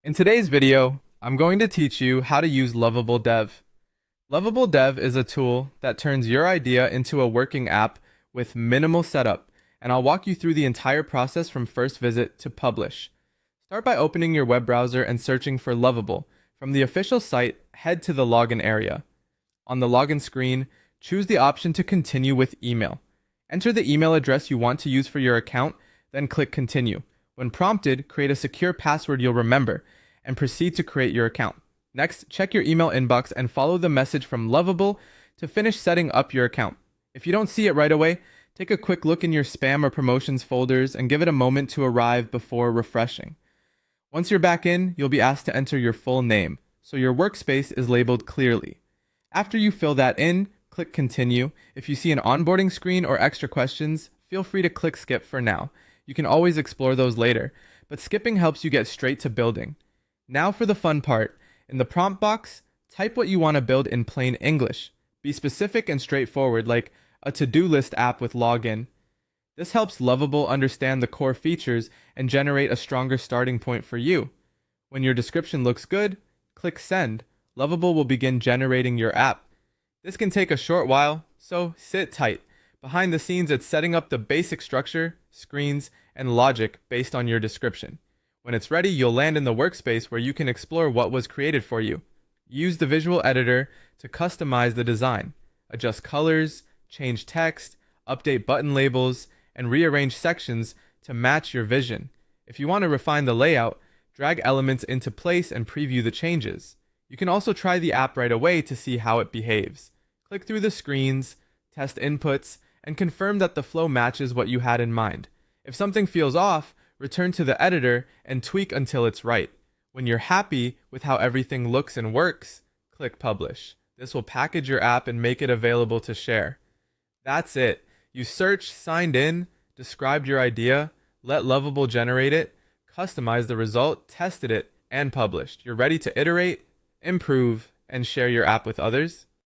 In today's video, I'm going to teach you how to use Lovable Dev. Lovable Dev is a tool that turns your idea into a working app with minimal setup, and I'll walk you through the entire process from first visit to publish. Start by opening your web browser and searching for Lovable. From the official site, head to the login area. On the login screen, choose the option to continue with email. Enter the email address you want to use for your account, then click continue. When prompted, create a secure password you'll remember, and proceed to create your account. Next, check your email inbox and follow the message from Lovable to finish setting up your account. If you don't see it right away, take a quick look in your spam or promotions folders and give it a moment to arrive before refreshing. Once you're back in, you'll be asked to enter your full name, so your workspace is labeled clearly. After you fill that in, click continue. If you see an onboarding screen or extra questions, feel free to click skip for now. You can always explore those later, but skipping helps you get straight to building. Now for the fun part. In the prompt box, type what you want to build in plain English. Be specific and straightforward, like a to-do list app with login. This helps Lovable understand the core features and generate a stronger starting point for you. When your description looks good, click send. Lovable will begin generating your app. This can take a short while, so sit tight. Behind the scenes, it's setting up the basic structure, screens, and logic based on your description. When it's ready, you'll land in the workspace where you can explore what was created for you. Use the visual editor to customize the design, adjust colors, change text, update button labels, and rearrange sections to match your vision. If you want to refine the layout, drag elements into place and preview the changes. You can also try the app right away to see how it behaves. Click through the screens, test inputs, and confirm that the flow matches what you had in mind. If something feels off, return to the editor and tweak until it's right. When you're happy with how everything looks and works, click publish. This will package your app and make it available to share. That's it. You searched, signed in, described your idea, let Lovable generate it, customized the result, tested it, and published. You're ready to iterate, improve, and share your app with others.